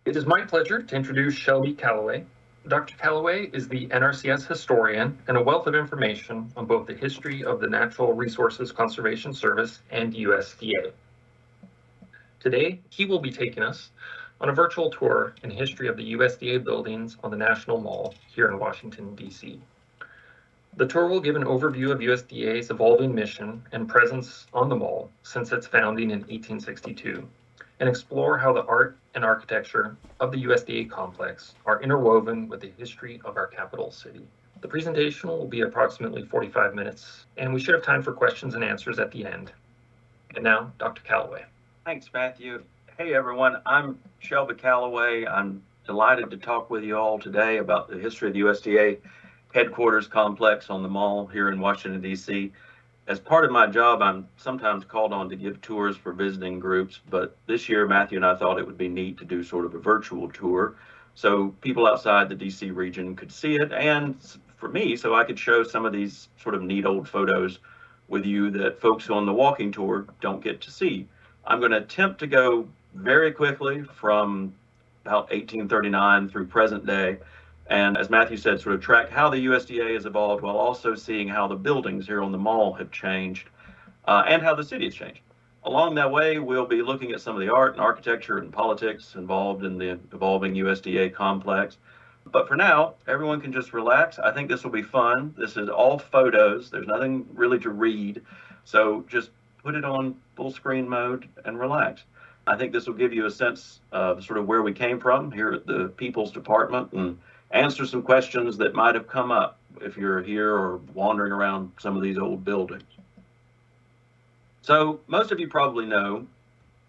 It is my pleasure to introduce Shelby Calloway. Dr. Calloway is the NRCS historian and a wealth of information on both the history of the Natural Resources Conservation Service and USDA. Today, he will be taking us on a virtual tour in history of the USDA buildings on the National Mall here in Washington, D.C. The tour will give an overview of USDA's evolving mission and presence on the mall since its founding in 1862, and explore how the art and architecture of the USDA complex are interwoven with the history of our capital city. The presentation will be approximately 45 minutes, and we should have time for questions and answers at the end. And now, Dr. Calloway. Thanks, Matthew. Hey, everyone. I'm Shelby Calloway. I'm delighted to talk with you all today about the history of the USDA headquarters complex on the mall here in Washington, D.C. As part of my job, I'm sometimes called on to give tours for visiting groups, but this year, Matthew and I thought it would be neat to do sort of a virtual tour so people outside the D.C. region could see it, and for me, so I could show some of these sort of neat old photos with you that folks on the walking tour don't get to see. I'm going to attempt to go very quickly from about 1839 through present day, and as Matthew said, sort of track how the USDA has evolved while also seeing how the buildings here on the mall have changed and how the city has changed. Along that way, we'll be looking at some of the art and architecture and politics involved in the evolving USDA complex. But for now, everyone can just relax. I think this will be fun. This is all photos. There's nothing really to read. So just put it on full screen mode and relax. I think this will give you a sense of sort of where we came from here at the People's Department and answer some questions that might have come up if you're here or wandering around some of these old buildings. So most of you probably know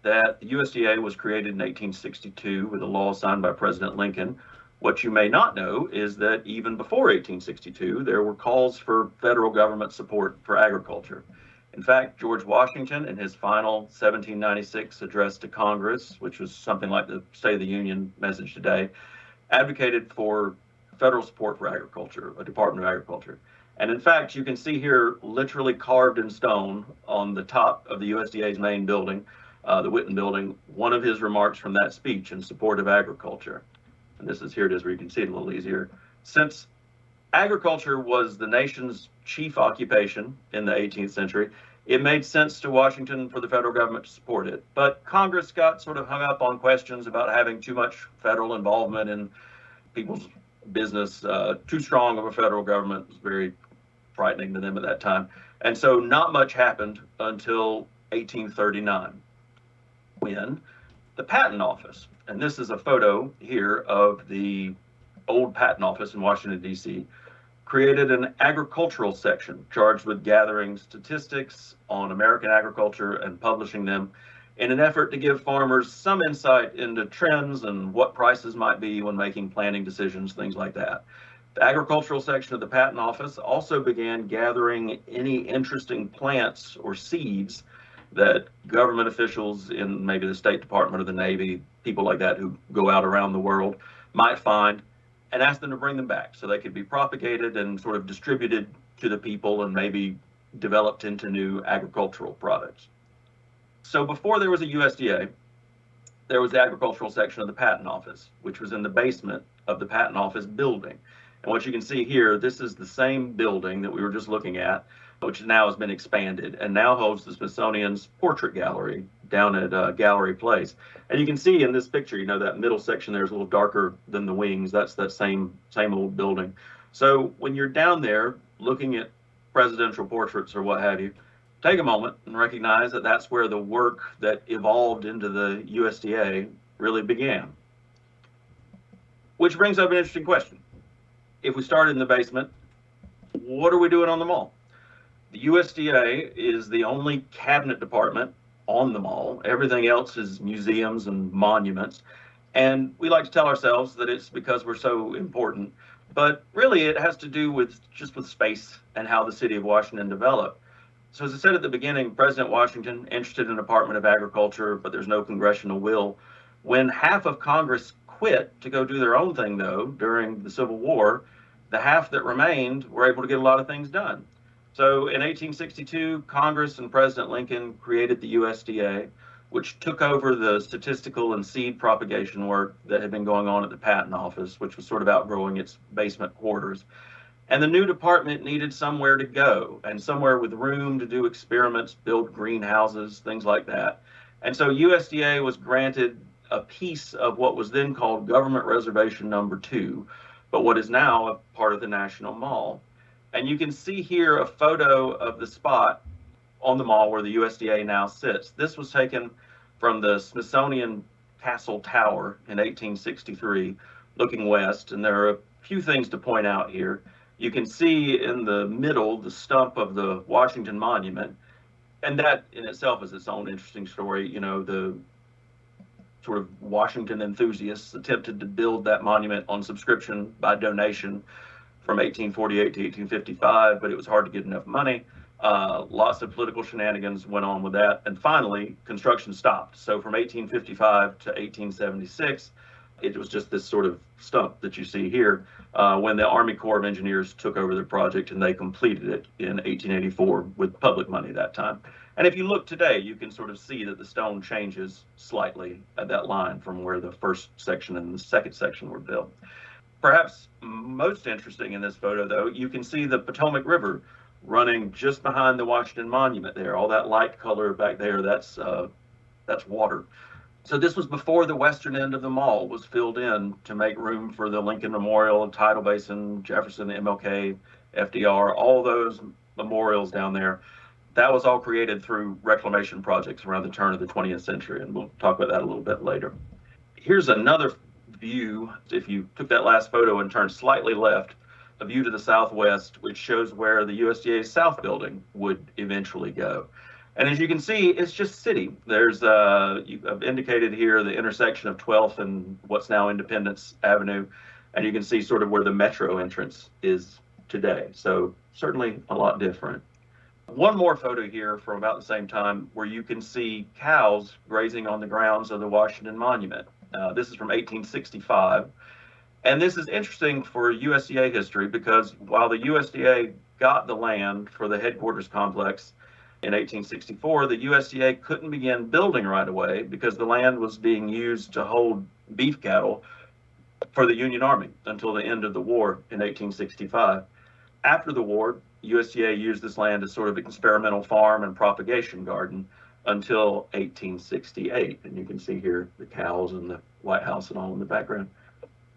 that the USDA was created in 1862 with a law signed by President Lincoln. What you may not know is that even before 1862, there were calls for federal government support for agriculture. In fact, George Washington, in his final 1796 address to Congress, which was something like the State of the Union message today, advocated for federal support for agriculture, a Department of Agriculture. And in fact, you can see here literally carved in stone on the top of the USDA's main building, the Whitten Building, one of his remarks from that speech in support of agriculture. And this is here it is where you can see it a little easier. Since agriculture was the nation's chief occupation in the 18th century, it made sense to Washington for the federal government to support it. But Congress got sort of hung up on questions about having too much federal involvement in people's business. Too strong of a federal government was very frightening to them at that time. And so not much happened until 1839, when the Patent Office, and this is a photo here of the old Patent Office in Washington, D.C., created an agricultural section charged with gathering statistics on American agriculture and publishing them in an effort to give farmers some insight into trends and what prices might be when making planting decisions, things like that. The agricultural section of the Patent Office also began gathering any interesting plants or seeds that government officials in maybe the State Department or the Navy, people like that who go out around the world, might find and ask them to bring them back so they could be propagated and sort of distributed to the people and maybe developed into new agricultural products. So before there was a USDA, there was the agricultural section of the Patent Office, which was in the basement of the Patent Office building. And what you can see here, this is the same building that we were just looking at, which now has been expanded and now holds the Smithsonian's Portrait Gallery down at Gallery Place. And you can see in this picture, you know, that middle section there is a little darker than the wings. That's that same old building. So when you're down there looking at presidential portraits or what have you, take a moment and recognize that that's where the work that evolved into the USDA really began. Which brings up an interesting question. If we started in the basement, what are we doing on the mall? The USDA is the only cabinet department on the mall. Everything else is museums and monuments. And we like to tell ourselves that it's because we're so important, but really it has to do with just with space and how the city of Washington developed. So as I said at the beginning, President Washington interested in the Department of Agriculture, but there's no congressional will. When half of Congress quit to go do their own thing, though, during the Civil War, the half that remained were able to get a lot of things done. So in 1862, Congress and President Lincoln created the USDA which took over the statistical and seed propagation work that had been going on at the patent office, which was sort of outgrowing its basement quarters. And the new department needed somewhere to go and somewhere with room to do experiments, build greenhouses, things like that. And so USDA was granted a piece of what was then called Government Reservation Number 2, but what is now a part of the National Mall. And you can see here a photo of the spot on the mall where the USDA now sits. This was taken from the Smithsonian Castle Tower in 1863, looking west, and there are a few things to point out here. You can see in the middle the stump of the Washington Monument, and that in itself is its own interesting story. You know, the sort of Washington enthusiasts attempted to build that monument on subscription by donation from 1848 to 1855, but it was hard to get enough money. Lots of political shenanigans went on with that, and finally, construction stopped. So from 1855 to 1876, it was just this sort of stump that you see here when the Army Corps of Engineers took over the project, and they completed it in 1884 with public money that time. And if you look today, you can sort of see that the stone changes slightly at that line from where the first section and the second section were built. Perhaps most interesting in this photo, though, you can see the Potomac River running just behind the Washington Monument there. All that light color back there, that's water. So this was before the western end of the mall was filled in to make room for the Lincoln Memorial, Tidal Basin, Jefferson, MLK, FDR, all those memorials down there. That was all created through reclamation projects around the turn of the 20th century, and we'll talk about that a little bit later. Here's another view. If you took that last photo and turned slightly left, a view to the southwest, which shows where the USDA South Building would eventually go. And as you can see, it's just city. There's, I've indicated here the intersection of 12th and what's now Independence Avenue, and you can see sort of where the metro entrance is today. So certainly a lot different. One more photo here from about the same time where you can see cows grazing on the grounds of the Washington Monument. This is from 1865. And this is interesting for USDA history because while the USDA got the land for the headquarters complex in 1864, the USDA couldn't begin building right away because the land was being used to hold beef cattle for the Union Army until the end of the war in 1865. After the war, USDA used this land as sort of experimental farm and propagation garden until 1868. And you can see here the cows and the White House and all in the background.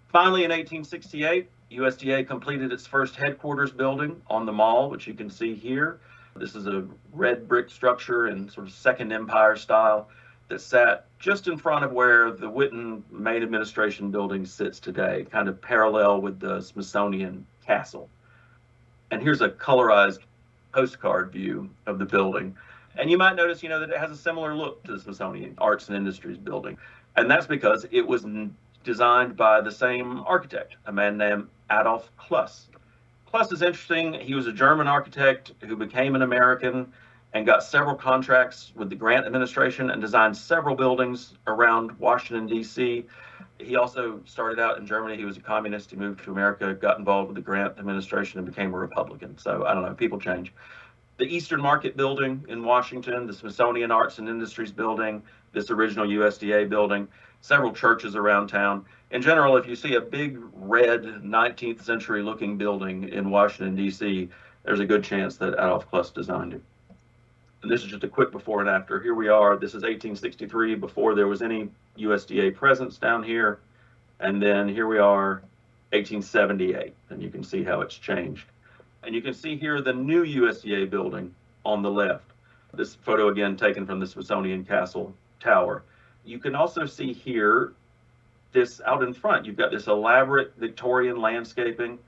Finally, in 1868, USDA completed its first headquarters building on the mall, which you can see here. This is a red brick structure in sort of Second Empire style that sat just in front of where the Whitten Main Administration building sits today, kind of parallel with the Smithsonian Castle. And here's a colorized postcard view of the building. And you might notice, that it has a similar look to the Smithsonian Arts and Industries building. And that's because it was designed by the same architect, a man named Adolf Kluss. Kluss is interesting. He was a German architect who became an American and got several contracts with the Grant administration and designed several buildings around Washington, D.C. He also started out in Germany. He was a communist. He moved to America, got involved with the Grant administration, and became a Republican. So I don't know, people change. The Eastern Market building in Washington, the Smithsonian Arts and Industries building, this original USDA building, several churches around town. In general, if you see a big red 19th century looking building in Washington, D.C., there's a good chance that Adolf Kluss designed it. And this is just a quick before and after. Here we are. This is 1863, before there was any USDA presence down here. And then here we are, 1878, and you can see how it's changed. And you can see here the new USDA building on the left. This photo again taken from the Smithsonian Castle Tower. You can also see here this out in front. You've got this elaborate Victorian landscaping.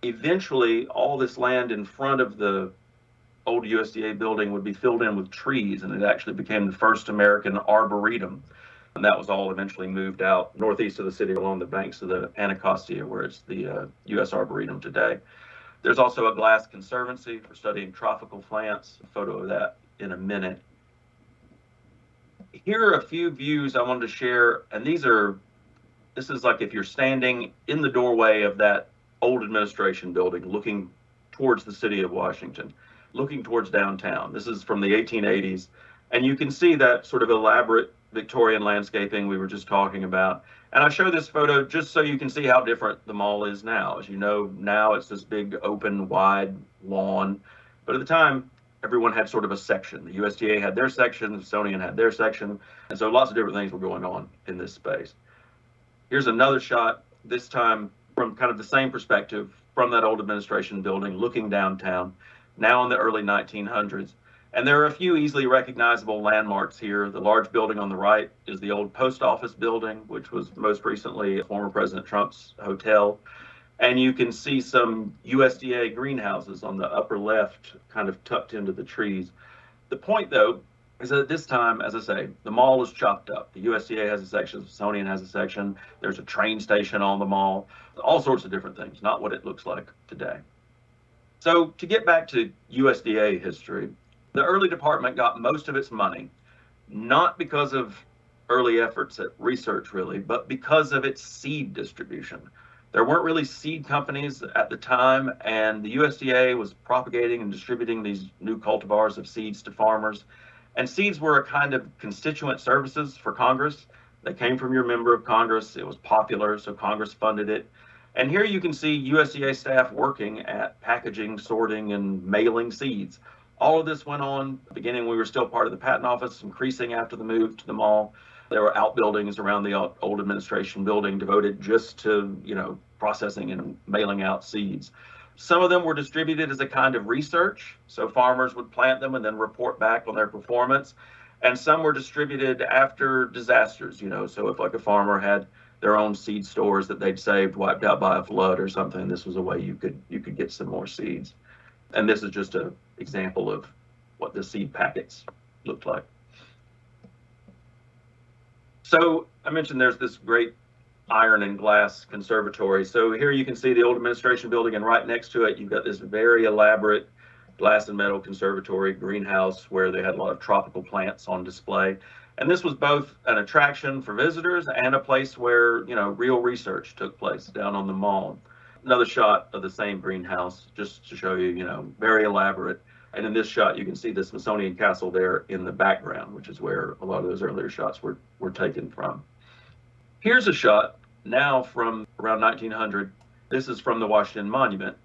Eventually, all this land in front of the old USDA building would be filled in with trees, and it actually became the first American arboretum. And that was all eventually moved out northeast of the city along the banks of the Anacostia, where it's the U.S. Arboretum today. There's also a glass conservancy for studying tropical plants. A photo of that in a minute. Here are a few views I wanted to share, and this is like if you're standing in the doorway of that old administration building looking towards the city of Washington, looking towards downtown. This is from the 1880s, And you can see that sort of elaborate Victorian landscaping we were just talking about. And I show this photo just so you can see how different the mall is now. As you know, now it's this big, open, wide lawn. But at the time, everyone had sort of a section. The USDA had their section, the Smithsonian had their section. And so lots of different things were going on in this space. Here's another shot, this time from kind of the same perspective from that old administration building, looking downtown, now in the early 1900s. And there are a few easily recognizable landmarks here. The large building on the right is the old post office building, which was most recently former President Trump's hotel. And you can see some USDA greenhouses on the upper left, kind of tucked into the trees. The point, though, is that at this time, as I say, the mall is chopped up. The USDA has a section, the Smithsonian has a section, there's a train station on the mall, all sorts of different things, not what it looks like today. So to get back to USDA history, the early department got most of its money, not because of early efforts at research really, but because of its seed distribution. There weren't really seed companies at the time, and the USDA was propagating and distributing these new cultivars of seeds to farmers. And seeds were a kind of constituent services for Congress. They came from your member of Congress. It was popular, so Congress funded it. And here you can see USDA staff working at packaging, sorting, and mailing seeds. All of this went on beginning we were still part of the patent office, increasing after the move to the mall. There were outbuildings around the old administration building devoted just to, processing and mailing out seeds. Some of them were distributed as a kind of research, so farmers would plant them and then report back on their performance. And some were distributed after disasters, so if like a farmer had their own seed stores that they'd saved wiped out by a flood or something, this was a way you could get some more seeds. And this is just an example of what the seed packets looked like. So I mentioned there's this great iron and glass conservatory. So here you can see the old administration building, and right next to it, you've got this very elaborate glass and metal conservatory greenhouse where they had a lot of tropical plants on display. And this was both an attraction for visitors and a place where, real research took place down on the mall. Another shot of the same greenhouse, just to show you, very elaborate. And in this shot, you can see the Smithsonian Castle there in the background, which is where a lot of those earlier shots were taken from. Here's a shot now from around 1900. This is from the Washington Monument.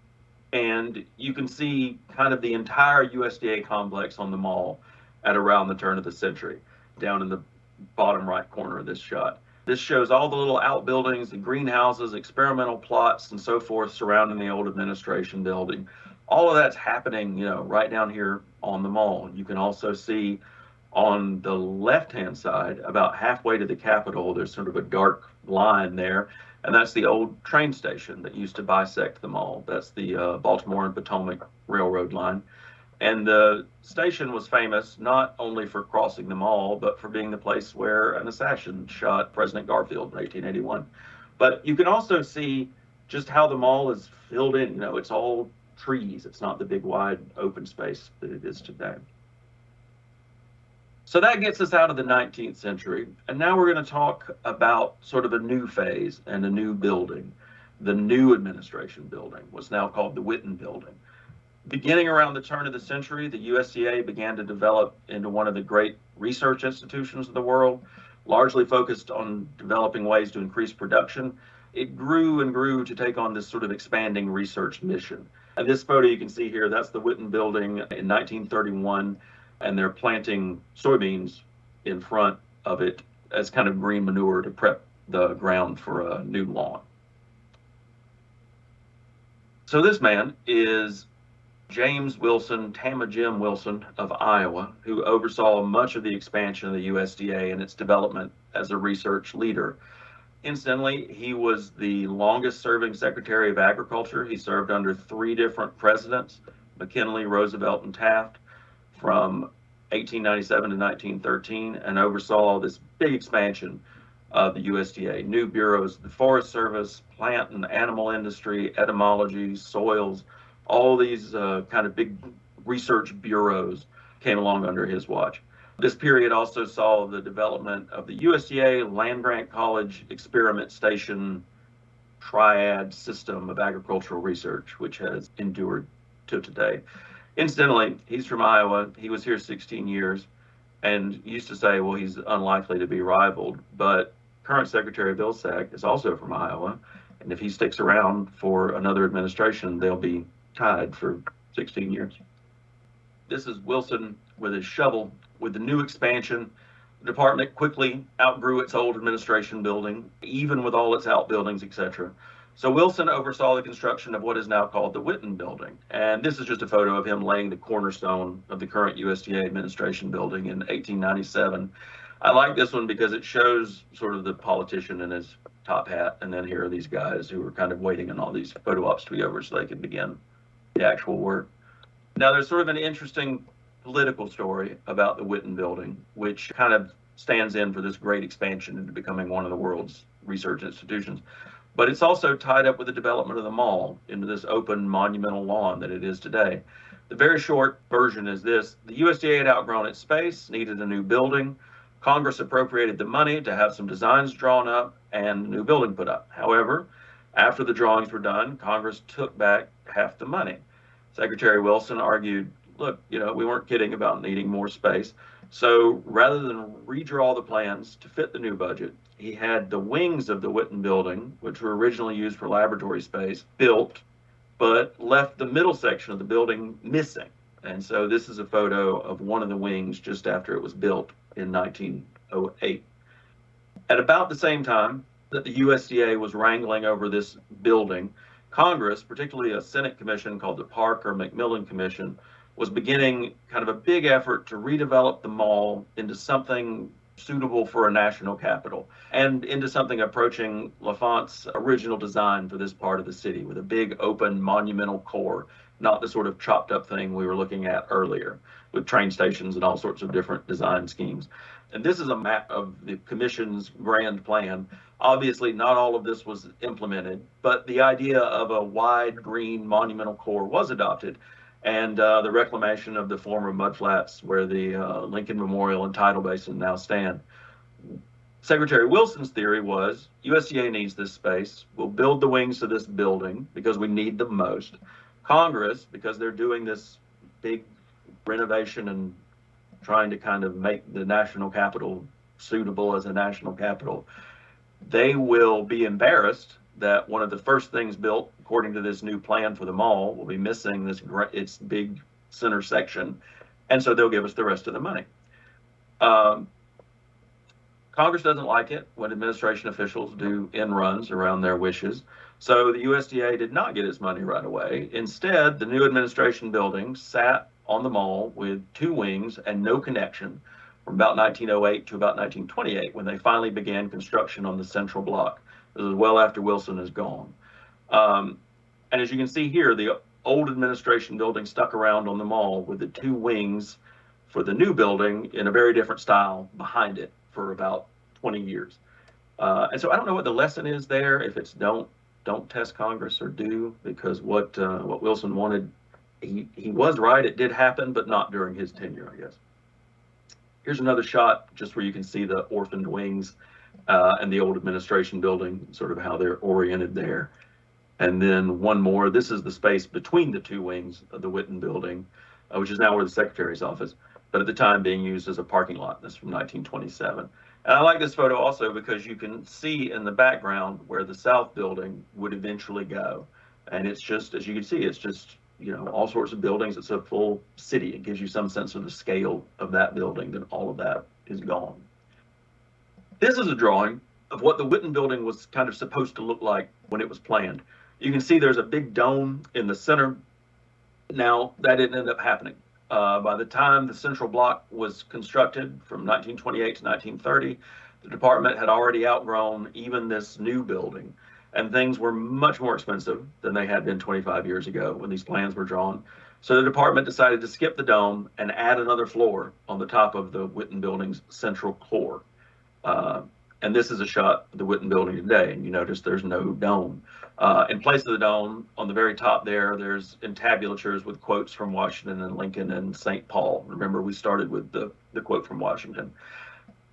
And you can see kind of the entire USDA complex on the mall at around the turn of the century, down in the bottom right corner of this shot. This shows all the little outbuildings, the greenhouses, experimental plots, and so forth surrounding the old administration building. All of that's happening, right down here on the mall. You can also see on the left-hand side, about halfway to the Capitol, there's sort of a dark line there, and that's the old train station that used to bisect the mall. That's the Baltimore and Potomac Railroad line. And the station was famous not only for crossing the mall, but for being the place where an assassin shot President Garfield in 1881. But you can also see just how the mall is filled in. It's all trees. It's not the big, wide, open space that it is today. So that gets us out of the 19th century. And now we're going to talk about sort of a new phase and a new building. The new administration building, what's now called the Whitten Building. Beginning around the turn of the century, the USDA began to develop into one of the great research institutions of the world, largely focused on developing ways to increase production. It grew and grew to take on this sort of expanding research mission. And this photo you can see here, that's the Whitten Building in 1931, and they're planting soybeans in front of it as kind of green manure to prep the ground for a new lawn. So this man is James Wilson, Tama Jim Wilson of Iowa, who oversaw much of the expansion of the USDA and its development as a research leader. Incidentally, he was the longest serving Secretary of Agriculture. He served under 3 different presidents, McKinley, Roosevelt, and Taft, from 1897 to 1913, and oversaw this big expansion of the USDA. New bureaus, the Forest Service, plant and animal industry, etymology, soils, all these kind of big research bureaus came along under his watch. This period also saw the development of the USDA land-grant college experiment station triad system of agricultural research, which has endured to today. Incidentally, he's from Iowa. He was here 16 years. and used to say, well, he's unlikely to be rivaled. But current Secretary Vilsack is also from Iowa, and if he sticks around for another administration, they'll be tied for 16 years. This is Wilson with his shovel. With the new expansion, the department quickly outgrew its old administration building, even with all its outbuildings, etc. So Wilson oversaw the construction of what is now called the Whitten Building. And this is just a photo of him laying the cornerstone of the current USDA administration building in 1897. I like this one because it shows sort of the politician in his top hat, and then here are these guys who were kind of waiting on all these photo ops to be over so they could begin the actual work. Now, there's sort of an interesting political story about the Whitten Building, which kind of stands in for this great expansion into becoming one of the world's research institutions. But it's also tied up with the development of the mall into this open monumental lawn that it is today. The very short version is this: the USDA had outgrown its space, needed a new building. Congress appropriated the money to have some designs drawn up and a new building put up. However, after the drawings were done, Congress took back half the money. Secretary Wilson argued, look, we weren't kidding about needing more space. So rather than redraw the plans to fit the new budget, he had the wings of the Whitten Building, which were originally used for laboratory space, built, but left the middle section of the building missing. And so this is a photo of one of the wings just after it was built in 1908. At about the same time that the USDA was wrangling over this building, Congress, particularly a Senate commission called the Parker-McMillan Commission, was beginning kind of a big effort to redevelop the mall into something suitable for a national capital and into something approaching L'Enfant's original design for this part of the city, with a big open monumental core, not the sort of chopped up thing we were looking at earlier with train stations and all sorts of different design schemes. And this is a map of the commission's grand plan. Obviously, not all of this was implemented, but the idea of a wide green monumental core was adopted, and the reclamation of the former mudflats where the Lincoln Memorial and Tidal Basin now stand. Secretary Wilson's theory was USDA needs this space. We'll build the wings to this building because we need them most. Congress, because they're doing this big renovation and trying to kind of make the national capital suitable as a national capital, they will be embarrassed that one of the first things built, according to this new plan for the mall, will be missing its big center section, and so they'll give us the rest of the money. Congress doesn't like it when administration officials do end runs around their wishes, so the USDA did not get its money right away. Instead, the new administration building sat on the mall with two wings and no connection from about 1908 to about 1928, when they finally began construction on the central block. This is well after Wilson is gone. And as you can see here, the old administration building stuck around on the mall with the two wings for the new building in a very different style behind it for about 20 years. And so I don't know what the lesson is there, if it's don't test Congress or do, because what Wilson wanted, he was right, it did happen, but not during his tenure, I guess. Here's another shot just where you can see the orphaned wings and the old administration building, sort of how they're oriented there. And then one more. This is the space between the two wings of the Whitten Building, which is now where the Secretary's office, but at the time being used as a parking lot. This is from 1927. And I like this photo also because you can see in the background where the South Building would eventually go. And it's just, as you can see, it's just, all sorts of buildings. It's a full city. It gives you some sense of the scale of that building, that all of that is gone. This is a drawing of what the Whitten Building was kind of supposed to look like when it was planned. You can see there's a big dome in the center. Now, that didn't end up happening. By the time the central block was constructed from 1928 to 1930, the department had already outgrown even this new building, and things were much more expensive than they had been 25 years ago when these plans were drawn. So the department decided to skip the dome and add another floor on the top of the Whitten Building's central core. And this is a shot of the Whitten Building today, and you notice there's no dome. In place of the dome, on the very top there's entablatures with quotes from Washington and Lincoln and St. Paul. Remember, we started with the quote from Washington.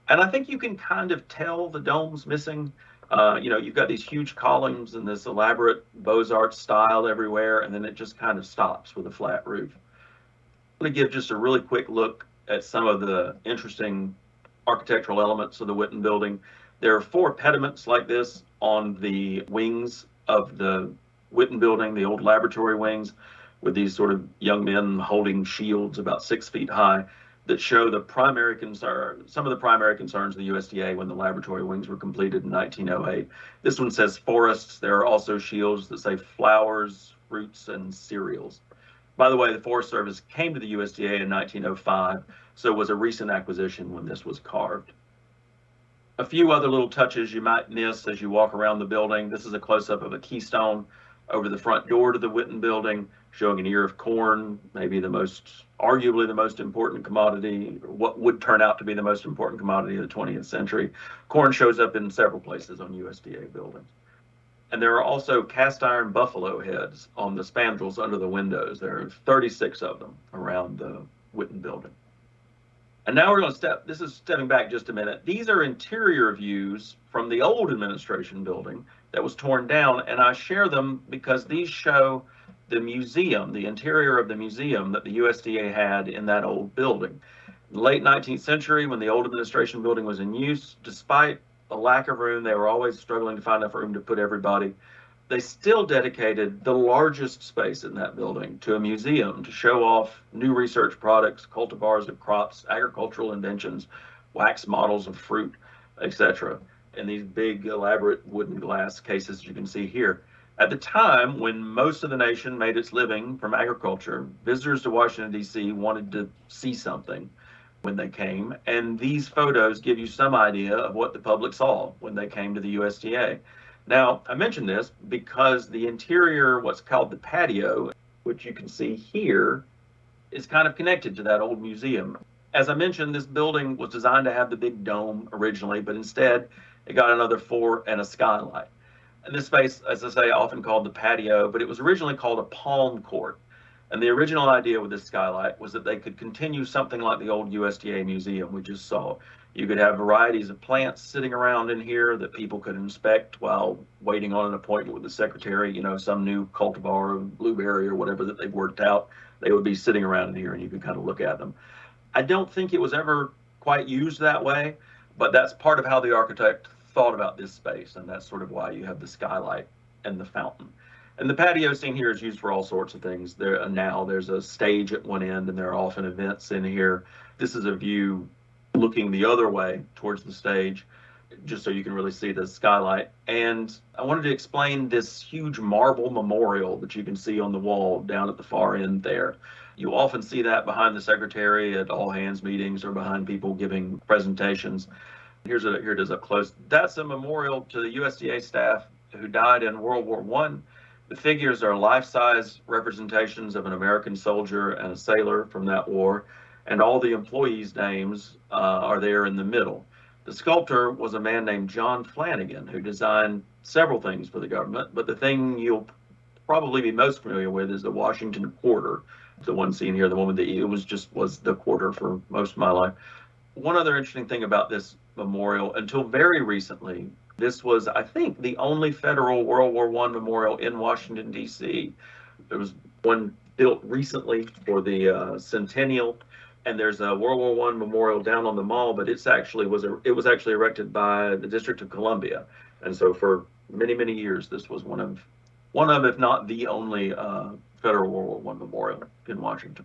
And I think you can kind of tell the dome's missing. You've got these huge columns and this elaborate Beaux-Arts style everywhere, and then it just kind of stops with a flat roof. I'm going to give just a really quick look at some of the interesting architectural elements of the Whitten building. There are 4 pediments like this on the wings of the Whitten building, the old laboratory wings, with these sort of young men holding shields about 6 feet high that show the primary concern, some of the primary concerns of the USDA when the laboratory wings were completed in 1908. This one says forests. There are also shields that say flowers, fruits, and cereals. By the way, the Forest Service came to the USDA in 1905, so it was a recent acquisition when this was carved. A few other little touches you might miss as you walk around the building. This is a close-up of a keystone over the front door to the Whitten building, showing an ear of corn, maybe arguably the most important commodity, what would turn out to be the most important commodity of the 20th century. Corn shows up in several places on USDA buildings. And there are also cast iron buffalo heads on the spandrels under the windows. There are 36 of them around the Whitten building. And now we're going to this is stepping back just a minute. These are interior views from the old administration building that was torn down, and I share them because these show the museum, the interior of the museum that the USDA had in that old building. In the late 19th century, when the old administration building was in use, despite a lack of room, they were always struggling to find enough room to put everybody. They still dedicated the largest space in that building to a museum to show off new research products, cultivars of crops, agricultural inventions, wax models of fruit, etc., in these big, elaborate wooden glass cases you can see here. At the time when most of the nation made its living from agriculture, visitors to Washington, D.C. wanted to see something when they came, and these photos give you some idea of what the public saw when they came to the USDA. Now, I mention this because the interior, what's called the patio, which you can see here, is kind of connected to that old museum. As I mentioned, this building was designed to have the big dome originally, but instead it got another 4 and a skylight. And this space, as I say, often called the patio, but it was originally called a palm court. And the original idea with this skylight was that they could continue something like the old USDA museum we just saw. You could have varieties of plants sitting around in here that people could inspect while waiting on an appointment with the secretary, some new cultivar of blueberry or whatever that they've worked out. They would be sitting around in here and you could kind of look at them. I don't think it was ever quite used that way, but that's part of how the architect thought about this space, and that's sort of why you have the skylight and the fountain. And the patio scene here is used for all sorts of things. There's a stage at one end, and there are often events in here. This is a view looking the other way towards the stage, just so you can really see the skylight. And I wanted to explain this huge marble memorial that you can see on the wall down at the far end there. You often see that behind the secretary at all hands meetings or behind people giving presentations. Here it is up close. That's a memorial to the USDA staff who died in World War I. The figures are life-size representations of an American soldier and a sailor from that war, and all the employees' names are there in the middle. The sculptor was a man named John Flanagan, who designed several things for the government, but the thing you'll probably be most familiar with is the Washington Quarter, the one seen here, the one with the it was the quarter for most of my life. One other interesting thing about this memorial, until very recently, this was, I think, the only federal World War I memorial in Washington, D.C. There was one built recently for the centennial, and there's a World War I memorial down on the mall, but it was actually erected by the District of Columbia. And so for many, many years, this was one of, if not the only federal World War I memorial in Washington.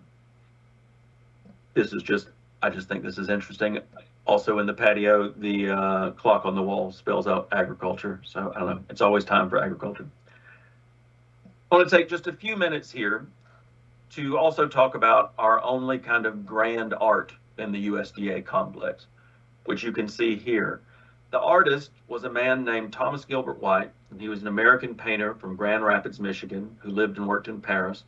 I just think this is interesting. Also in the patio, the clock on the wall spells out agriculture. So I don't know, it's always time for agriculture. I want to take just a few minutes here to also talk about our only kind of grand art in the USDA complex, which you can see here. The artist was a man named Thomas Gilbert White, and he was an American painter from Grand Rapids, Michigan, who lived and worked in Paris.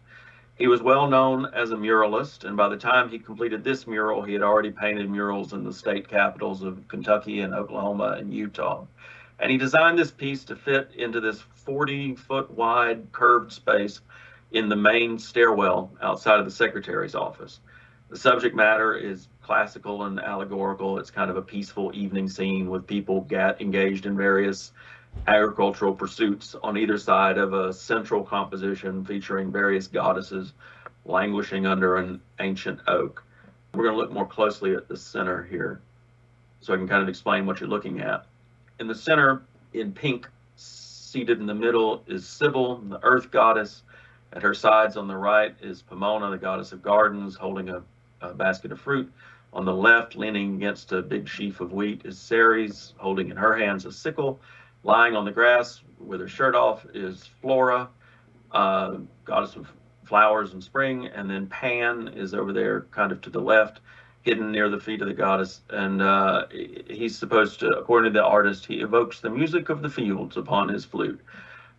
He was well known as a muralist, and by the time he completed this mural, he had already painted murals in the state capitals of Kentucky and Oklahoma and Utah. And he designed this piece to fit into this 40-foot wide curved space in the main stairwell outside of the secretary's office. The subject matter is classical and allegorical. It's kind of a peaceful evening scene with people engaged in various agricultural pursuits on either side of a central composition featuring various goddesses languishing under an ancient oak. We're going to look more closely at the center here so I can kind of explain what you're looking at. In the center, in pink, seated in the middle, is Sybil, the earth goddess. At her sides on the right is Pomona, the goddess of gardens, holding a basket of fruit. On the left, leaning against a big sheaf of wheat, is Ceres, holding in her hands a sickle. Lying on the grass with her shirt off is Flora, goddess of flowers in spring. And then Pan is over there, kind of to the left, hidden near the feet of the goddess. And he's supposed to, according to the artist, he evokes the music of the fields upon his flute.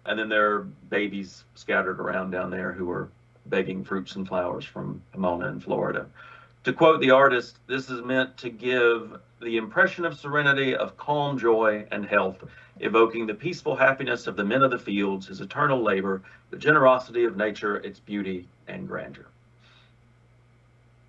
And then there are babies scattered around down there who are begging fruits and flowers from Pomona in Florida. To quote the artist, this is meant to give the impression of serenity, of calm joy and health, evoking the peaceful happiness of the men of the fields, his eternal labor, the generosity of nature, its beauty and grandeur.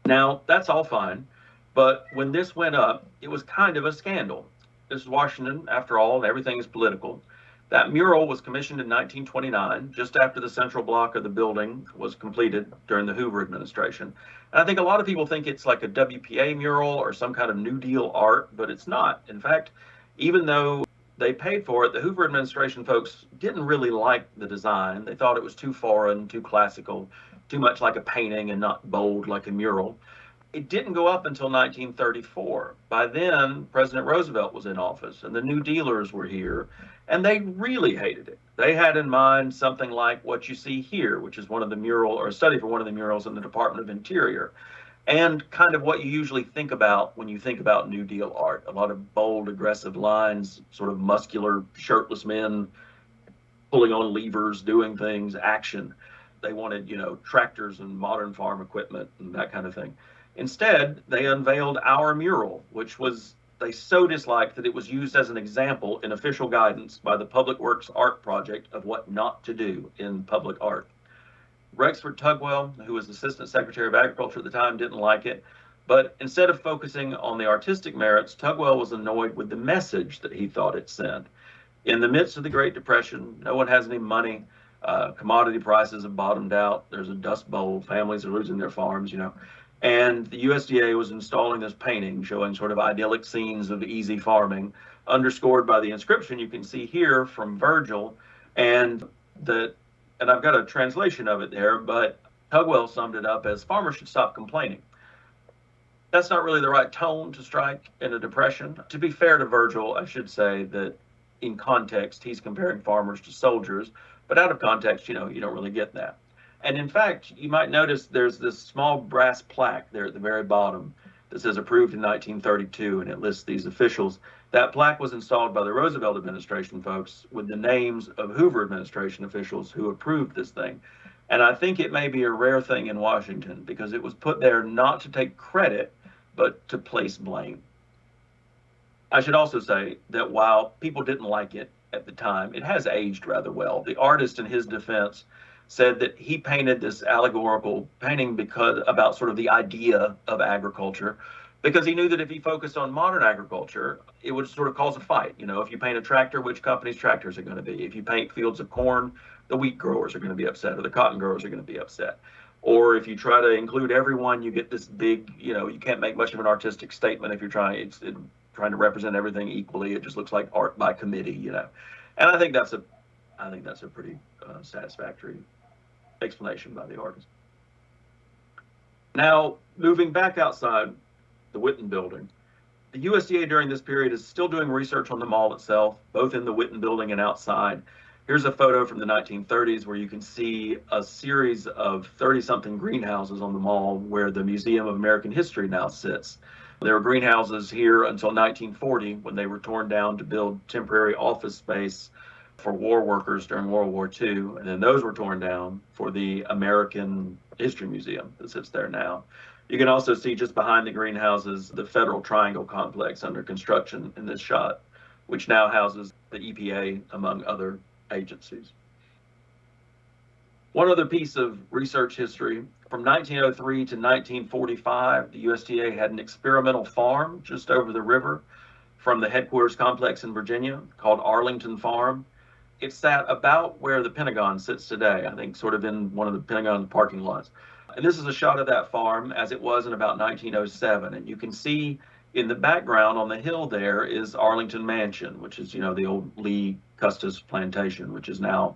Now, that's all fine, but when this went up, it was kind of a scandal. This is Washington, after all, and everything is political. That mural was commissioned in 1929, just after the central block of the building was completed during the Hoover administration. And I think a lot of people think it's like a WPA mural or some kind of New Deal art, but it's not. In fact, even though they paid for it, the Hoover administration folks didn't really like the design. They thought it was too foreign, too classical, too much like a painting and not bold like a mural. It didn't go up until 1934. By then, President Roosevelt was in office and the New Dealers were here, and they really hated it. They had in mind something like what you see here, which is one of the mural, or a study for one of the murals in the Department of Interior, and kind of what you usually think about when you think about New Deal art. A lot of bold, aggressive lines, sort of muscular, shirtless men pulling on levers, doing things, action. They wanted, tractors and modern farm equipment and that kind of thing. Instead, they unveiled our mural, which they so disliked that it was used as an example in official guidance by the Public Works Art Project of what not to do in public art. Rexford Tugwell, who was Assistant Secretary of Agriculture at the time, didn't like it, but instead of focusing on the artistic merits, Tugwell was annoyed with the message that he thought it sent. In the midst of the Great Depression, no one has any money, commodity prices have bottomed out, there's a dust bowl, families are losing their farms, and the USDA was installing this painting showing sort of idyllic scenes of easy farming, underscored by the inscription you can see here from Virgil. And I've got a translation of it there, but Tugwell summed it up as farmers should stop complaining. That's not really the right tone to strike in a depression. To be fair to Virgil, I should say that in context, he's comparing farmers to soldiers, but out of context, you don't really get that. And in fact, you might notice there's this small brass plaque there at the very bottom that says approved in 1932, and it lists these officials. That plaque was installed by the Roosevelt administration folks with the names of Hoover administration officials who approved this thing. And I think it may be a rare thing in Washington because it was put there not to take credit, but to place blame. I should also say that while people didn't like it at the time, it has aged rather well. The artist, in his defense, said that he painted this allegorical painting about sort of the idea of agriculture, because he knew that if he focused on modern agriculture, it would sort of cause a fight. If you paint a tractor, which company's tractors are going to be? If you paint fields of corn, the wheat growers are going to be upset, or the cotton growers are going to be upset. Or if you try to include everyone, you get this big, you can't make much of an artistic statement if you're trying to represent everything equally. It just looks like art by committee, And I think that's a pretty satisfactory explanation by the artist. Now, moving back outside the Whitten building, the USDA during this period is still doing research on the mall itself, both in the Whitten building and outside. Here's a photo from the 1930s where you can see a series of 30-something greenhouses on the mall where the Museum of American History now sits. There were greenhouses here until 1940 when they were torn down to build temporary office space for war workers during World War II, and then those were torn down for the American History Museum that sits there now. You can also see just behind the greenhouses the Federal Triangle Complex under construction in this shot, which now houses the EPA, among other agencies. One other piece of research history, from 1903 to 1945, the USDA had an experimental farm just over the river from the headquarters complex in Virginia called Arlington Farm. It sat about where the Pentagon sits today, I think sort of in one of the Pentagon parking lots. And this is a shot of that farm as it was in about 1907. And you can see in the background on the hill there is Arlington Mansion, which is, the old Lee Custis plantation, which is now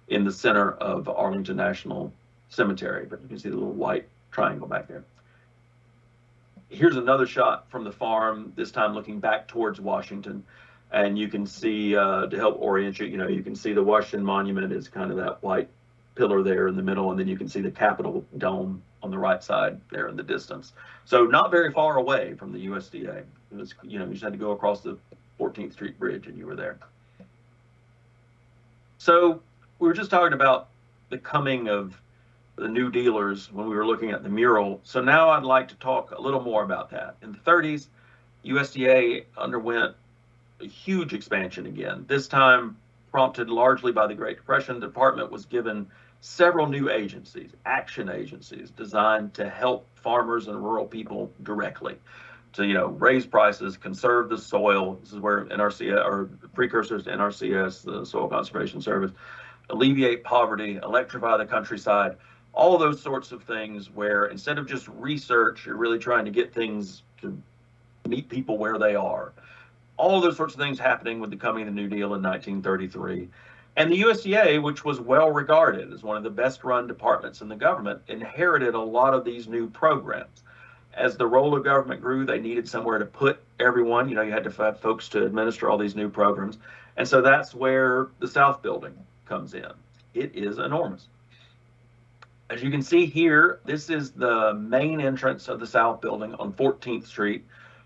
in the center of Arlington National Cemetery. But you can see the little white triangle back there. Here's another shot from the farm, this time looking back towards Washington. And you can see, to help orient you, you can see the Washington Monument is kind of that white pillar there in the middle, and then you can see the Capitol dome on the right side there in the distance. So not very far away from the USDA. It was, you just had to go across the 14th Street Bridge and you were there. So we were just talking about the coming of the New Dealers when we were looking at the mural. So now I'd like to talk a little more about that. In the 30s, USDA underwent a huge expansion again. This time, prompted largely by the Great Depression, the department was given several new agencies, action agencies, designed to help farmers and rural people directly to, raise prices, conserve the soil. This is where NRCS, or precursors to NRCS, the Soil Conservation Service, alleviate poverty, electrify the countryside, all those sorts of things where instead of just research, you're really trying to get things to meet people where they are. All of those sorts of things happening with the coming of the New Deal in 1933. And the USDA, which was well regarded as one of the best run departments in the government, inherited a lot of these new programs. As the role of government grew, they needed somewhere to put everyone. You had to have folks to administer all these new programs. And so that's where the South Building comes in. It is enormous. As you can see here, this is the main entrance of the South Building on 14th Street.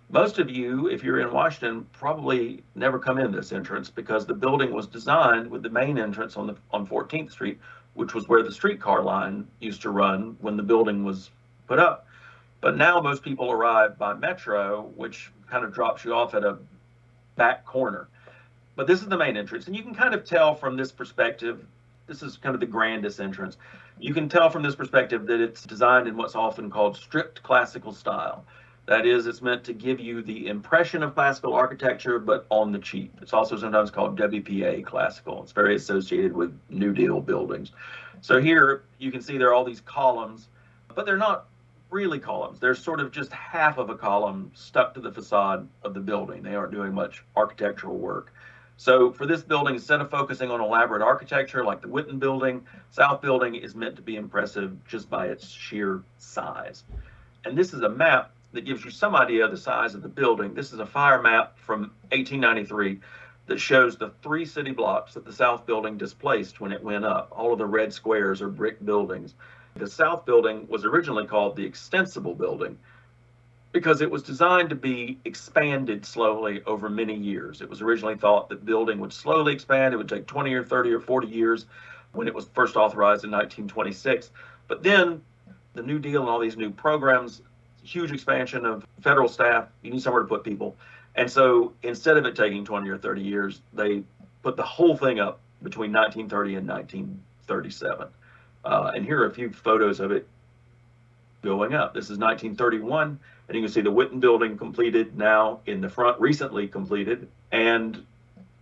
Most of you, if you're in Washington, probably never come in this entrance because the building was designed with the main entrance on 14th Street, which was where the streetcar line used to run when the building was put up. But now most people arrive by Metro, which kind of drops you off at a back corner. But this is the main entrance, and you can kind of tell from this perspective, this is kind of the grandest entrance. You can tell from this perspective that it's designed in what's often called strict classical style. That is, it's meant to give you the impression of classical architecture, but on the cheap. It's also sometimes called WPA classical. It's very associated with New Deal buildings. So here you can see there are all these columns, but they're not really columns. They're sort of just half of a column stuck to the facade of the building. They aren't doing much architectural work. So for this building, instead of focusing on elaborate architecture like the Whitten Building, South Building is meant to be impressive just by its sheer size. And this is a map that gives you some idea of the size of the building. This is a fire map from 1893 that shows the 3 city blocks that the South Building displaced when it went up. All of the red squares are brick buildings. The South Building was originally called the Extensible Building because it was designed to be expanded slowly over many years. It was originally thought that building would slowly expand. It would take 20 or 30 or 40 years when it was first authorized in 1926. But then the New Deal and all these new programs, huge expansion of federal staff, you need somewhere to put people. And so instead of it taking 20 or 30 years, they put the whole thing up between 1930 and 1937. And here are a few photos of it going up. This is 1931, and you can see the Whitten Building completed now in the front, recently completed, and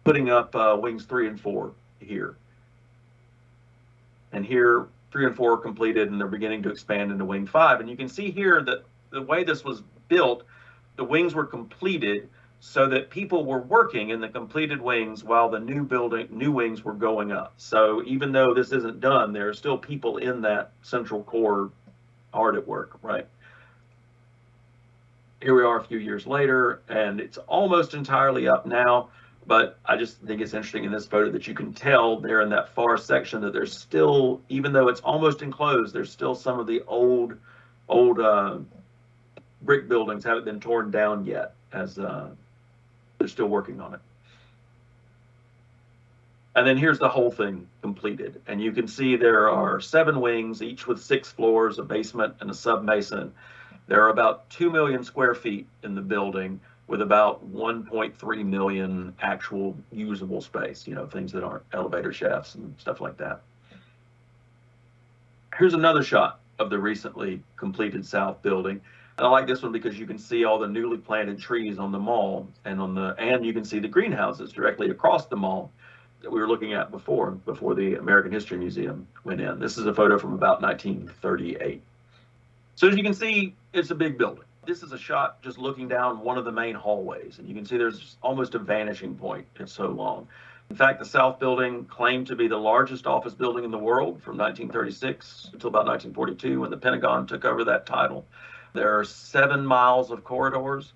putting up wings 3 and 4 here. And here, 3 and 4 are completed, and they're beginning to expand into wing 5. And you can see here that the way this was built, the wings were completed so that people were working in the completed wings while the new wings were going up. So even though this isn't done, there are still people in that central core hard at work, right? Here we are a few years later, and it's almost entirely up now, but I just think it's interesting in this photo that you can tell there in that far section that there's still, even though it's almost enclosed, there's still some of the old brick buildings haven't been torn down yet, as they're still working on it. And then here's the whole thing completed. And you can see there are 7 wings, each with 6 floors, a basement and a sub-mason. There are about 2 million square feet in the building with about 1.3 million actual usable space, things that aren't elevator shafts and stuff like that. Here's another shot of the recently completed South Building. And I like this one because you can see all the newly planted trees on the mall, and you can see the greenhouses directly across the mall that we were looking at before the American History Museum went in. This is a photo from about 1938. So as you can see, it's a big building. This is a shot just looking down one of the main hallways, and you can see there's almost a vanishing point. It's so long. In fact, the South Building claimed to be the largest office building in the world from 1936 until about 1942 when the Pentagon took over that title. There are 7 miles of corridors.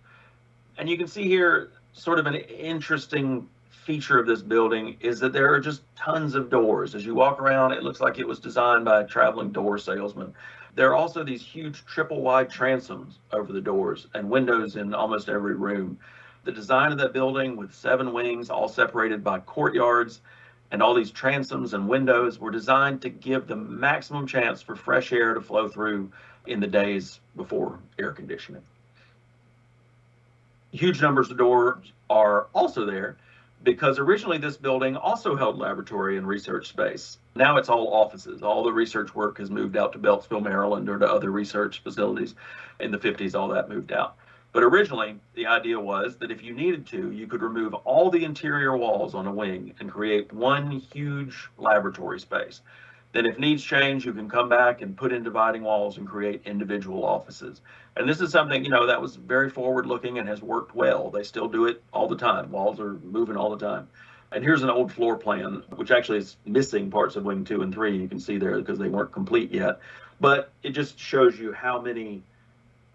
And you can see here sort of an interesting feature of this building is that there are just tons of doors. As you walk around, it looks like it was designed by a traveling door salesman. There are also these huge triple wide transoms over the doors and windows in almost every room. The design of that building with 7 wings, all separated by courtyards, and all these transoms and windows were designed to give the maximum chance for fresh air to flow through in the days before air conditioning. Huge numbers of doors are also there because originally this building also held laboratory and research space. Now it's all offices. All the research work has moved out to Beltsville, Maryland, or to other research facilities. In the 50s, all that moved out. But originally, the idea was that if you needed to, you could remove all the interior walls on a wing and create one huge laboratory space. Then if needs change, you can come back and put in dividing walls and create individual offices. And this is something, that was very forward looking and has worked well. They still do it all the time. Walls are moving all the time. And here's an old floor plan, which actually is missing parts of wing 2 and 3. You can see there because they weren't complete yet. But it just shows you how many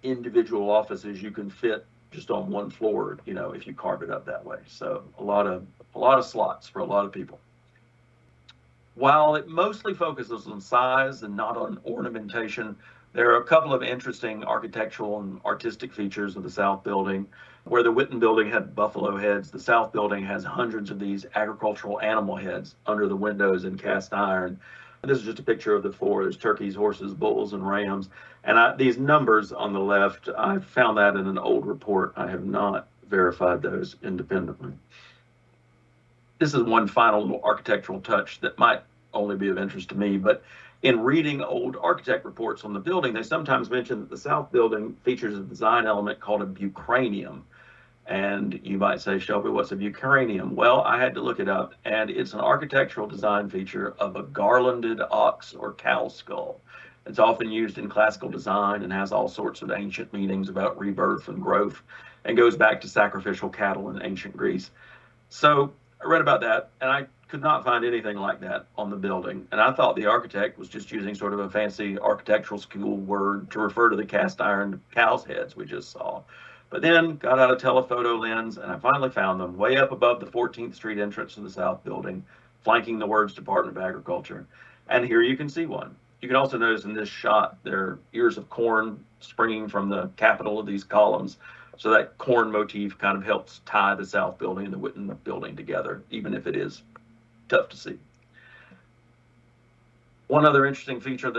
individual offices you can fit just on one floor, if you carve it up that way. So a lot of slots for a lot of people. While it mostly focuses on size and not on ornamentation, there are a couple of interesting architectural and artistic features of the South Building. Where the Whitten Building had buffalo heads, the South Building has hundreds of these agricultural animal heads under the windows in cast iron. And this is just a picture of the floor. There's turkeys, horses, bulls, and rams. And these numbers on the left, I found that in an old report. I have not verified those independently. This is one final little architectural touch that might only be of interest to me, but in reading old architect reports on the building, they sometimes mention that the South Building features a design element called a bucranium. And you might say, Shelby, what's a bucranium? Well, I had to look it up, and it's an architectural design feature of a garlanded ox or cow skull. It's often used in classical design and has all sorts of ancient meanings about rebirth and growth, and goes back to sacrificial cattle in ancient Greece. So I read about that, and I could not find anything like that on the building. And I thought the architect was just using sort of a fancy architectural school word to refer to the cast iron cow's heads we just saw. But then got out a telephoto lens, and I finally found them way up above the 14th Street entrance to the South Building, flanking the words Department of Agriculture. And here you can see one. You can also notice in this shot, there are ears of corn springing from the capital of these columns. So that corn motif kind of helps tie the South Building and the Whitten Building together, even if it is tough to see. One other interesting feature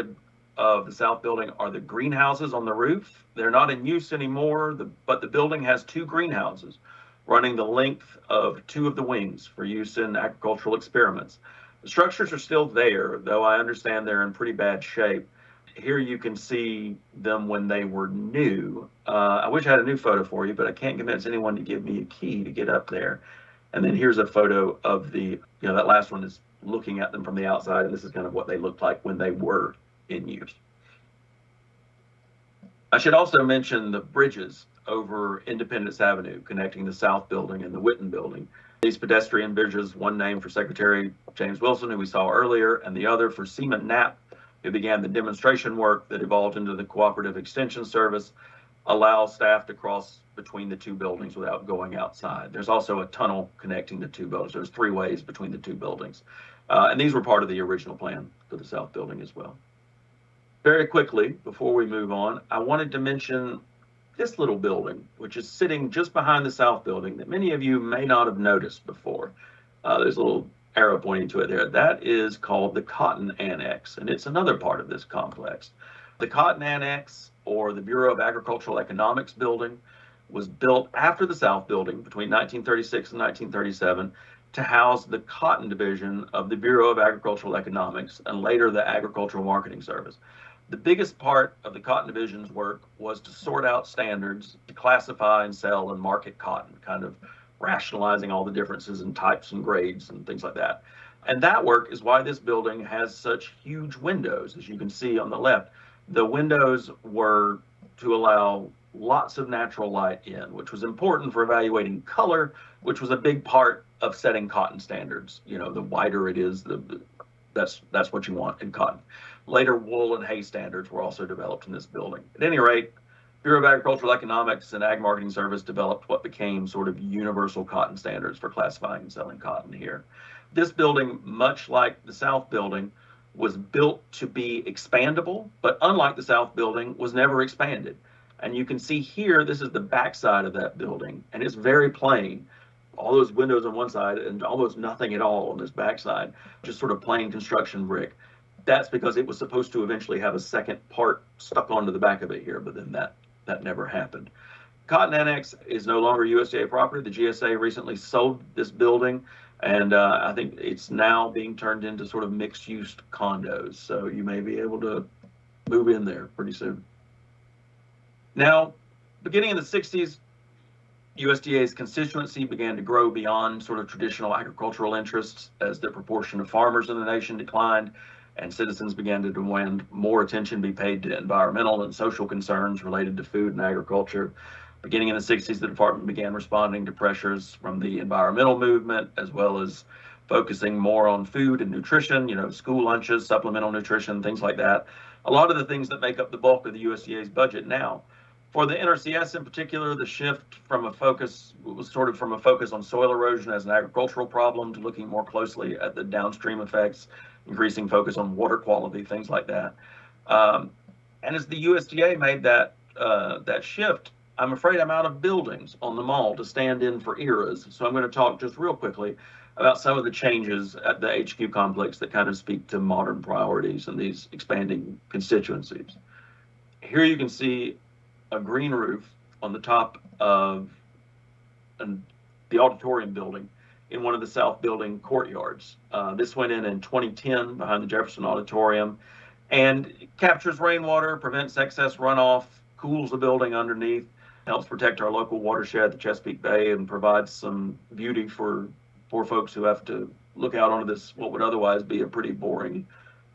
of the South Building are the greenhouses on the roof. They're not in use anymore, but the building has 2 greenhouses running the length of 2 of the wings for use in agricultural experiments. The structures are still there, though I understand they're in pretty bad shape. Here you can see them when they were new. I wish I had a new photo for you, but I can't convince anyone to give me a key to get up there. And then here's a photo of that last one is looking at them from the outside, and this is kind of what they looked like when they were in use. I should also mention the bridges over Independence Avenue connecting the South Building and the Whitten Building. These pedestrian bridges, one named for Secretary James Wilson, who we saw earlier, and the other for Seaman Knapp, who began the demonstration work that evolved into the Cooperative Extension Service, allow staff to cross between the 2 buildings without going outside. There's also a tunnel connecting the 2 buildings. There's 3 ways between the 2 buildings. And these were part of the original plan for the South Building as well. Very quickly, before we move on, I wanted to mention this little building, which is sitting just behind the South Building that many of you may not have noticed before. There's a little arrow pointing to it there. That is called the Cotton Annex, and it's another part of this complex. The Cotton Annex, or the Bureau of Agricultural Economics building, was built after the South Building between 1936 and 1937 to house the cotton division of the Bureau of Agricultural Economics and later the Agricultural Marketing Service. The biggest part of the cotton division's work was to sort out standards to classify and sell and market cotton, kind of rationalizing all the differences in types and grades and things like that. And that work is why this building has such huge windows, as you can see on the left. The windows were to allow lots of natural light in, which was important for evaluating color, which was a big part of setting cotton standards. You know, the whiter it is, that's what you want in cotton. Later, wool and hay standards were also developed in this building. At any rate, Bureau of Agricultural Economics and Ag Marketing Service developed what became sort of universal cotton standards for classifying and selling cotton here. This building, much like the South Building, was built to be expandable, but unlike the South Building, was never expanded. And you can see here, this is the backside of that building, and it's very plain. All those windows on one side and almost nothing at all on this backside, just sort of plain construction brick. That's because it was supposed to eventually have a second part stuck onto the back of it here, but then that never happened. Cotton Annex is no longer USDA property. The GSA recently sold this building, and I think it's now being turned into sort of mixed-use condos. So you may be able to move in there pretty soon. Now, beginning in the 60s, USDA's constituency began to grow beyond sort of traditional agricultural interests as the proportion of farmers in the nation declined and citizens began to demand more attention be paid to environmental and social concerns related to food and agriculture. Beginning in the 60s, the department began responding to pressures from the environmental movement, as well as focusing more on food and nutrition, you know, school lunches, supplemental nutrition, things like that. A lot of the things that make up the bulk of the USDA's budget now. For the NRCS in particular, the shift from a focus on soil erosion as an agricultural problem to looking more closely at the downstream effects, increasing focus on water quality, things like that. And as the USDA made that shift, I'm afraid I'm out of buildings on the mall to stand in for eras. So I'm going to talk just real quickly about some of the changes at the HQ complex that kind of speak to modern priorities and these expanding constituencies. Here you can see a green roof on the top of the auditorium building in one of the South Building courtyards. This went in 2010 behind the Jefferson Auditorium, and it captures rainwater, prevents excess runoff, cools the building underneath, helps protect our local watershed, the Chesapeake Bay, and provides some beauty for folks who have to look out onto this, what would otherwise be a pretty boring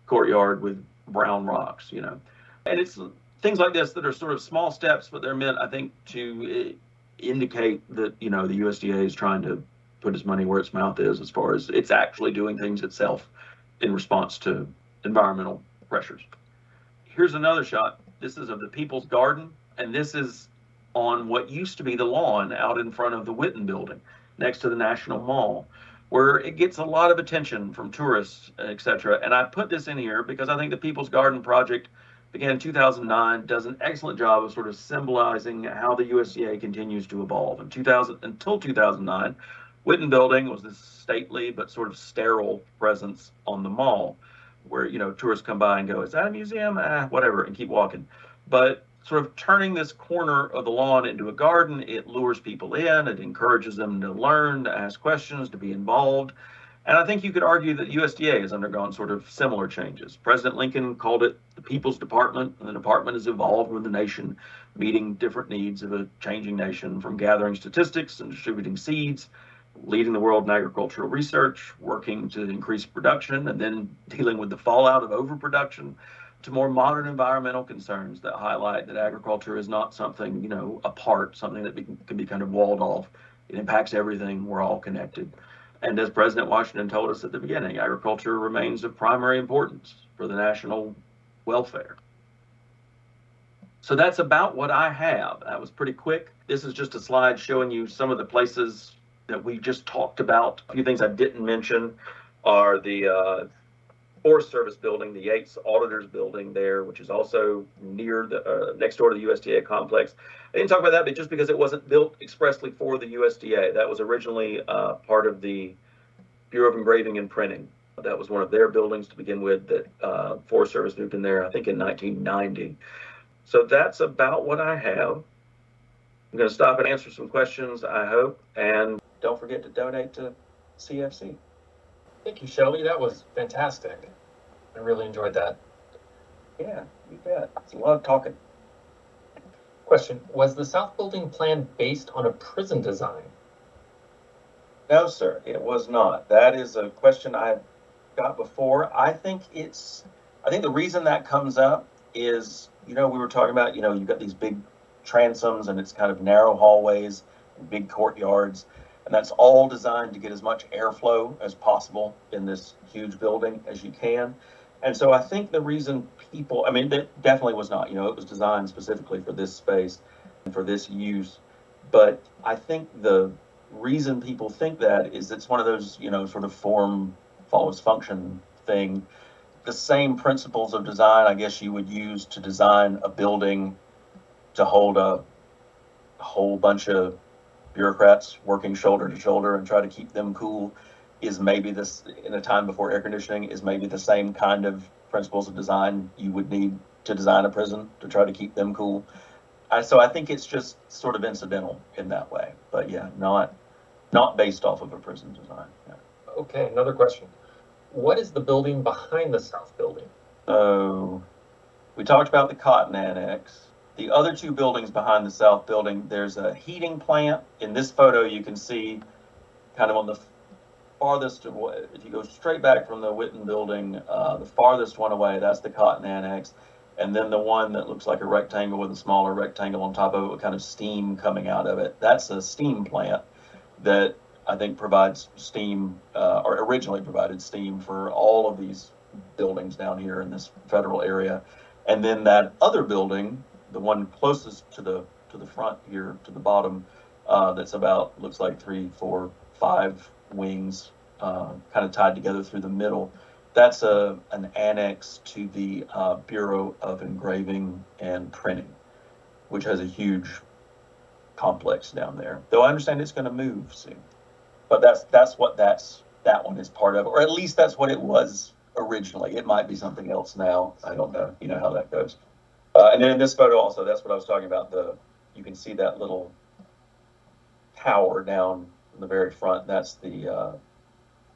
courtyard with brown rocks, you know. And it's things like this that are sort of small steps, but they're meant, I think, to indicate that, you know, the USDA is trying to put its money where its mouth is as far as it's actually doing things itself in response to environmental pressures. Here's another shot. This is of the People's Garden, and this is on what used to be the lawn out in front of the Witten Building next to the National Mall, where it gets a lot of attention from tourists, etc. And I put this in here because I think the People's Garden project began in 2009, does an excellent job of sort of symbolizing how the USDA continues to evolve. Until 2009, Witten Building was this stately but sort of sterile presence on the mall where, you know, tourists come by and go, is that a museum? Whatever, and keep walking. But sort of turning this corner of the lawn into a garden, it lures people in, it encourages them to learn, to ask questions, to be involved. And I think you could argue that USDA has undergone sort of similar changes. President Lincoln called it the People's Department, and the department has evolved with the nation, meeting different needs of a changing nation, from gathering statistics and distributing seeds, leading the world in agricultural research, working to increase production, and then dealing with the fallout of overproduction, to more modern environmental concerns that highlight that agriculture is not something, you know, apart, something that can be kind of walled off. It impacts everything. We're all connected. And as President Washington told us at the beginning, agriculture remains of primary importance for the national welfare. So that's about what I have. That was pretty quick. This is just a slide showing you some of the places that we just talked about. A few things I didn't mention are the Forest Service building, the Yates Auditors building there, which is also near the next door to the USDA complex. I didn't talk about that, but just because it wasn't built expressly for the USDA. That was originally part of the Bureau of Engraving and Printing. That was one of their buildings to begin with that Forest Service moved in there, I think, in 1990. So that's about what I have. I'm going to stop and answer some questions, I hope, and don't forget to donate to CFC. Thank you, Shelby. That was fantastic. I really enjoyed that. Yeah, you bet. It's a lot of talking. Question, was the South Building plan based on a prison design? No, sir, it was not. That is a question I got before. I think the reason that comes up is, we were talking about, you've got these big transoms and it's kind of narrow hallways and big courtyards. And that's all designed to get as much airflow as possible in this huge building as you can. And so I think the reason people, I mean, that definitely was not, it was designed specifically for this space and for this use. But I think the reason people think that is it's one of those, sort of form follows function thing. The same principles of design, I guess, you would use to design a building to hold a whole bunch of bureaucrats working shoulder to shoulder and try to keep them cool is maybe this in a time before air conditioning is maybe the same kind of principles of design you would need to design a prison to try to keep them cool. So I think it's just sort of incidental in that way, but yeah, not based off of a prison design. Yeah. Okay, another question. What is the building behind the South Building? So we talked about the Cotton Annex. The other two buildings behind the South Building, there's a heating plant. In this photo, you can see kind of on the farthest, if you go straight back from the Whitten Building, the farthest one away, that's the Cotton Annex. And then the one that looks like a rectangle with a smaller rectangle on top of it with kind of steam coming out of it, that's a steam plant that I think provides steam, or originally provided steam for all of these buildings down here in this federal area. And then that other building, the one closest to the front here, to the bottom, that's about looks like 3, 4, 5 wings, kind of tied together through the middle. That's an annex to the Bureau of Engraving and Printing, which has a huge complex down there. Though I understand it's going to move soon, but that's what that one is part of, or at least that's what it was originally. It might be something else now. I don't know. You know how that goes. And then in this photo also, that's what I was talking about. You can see that little tower down in the very front. That's the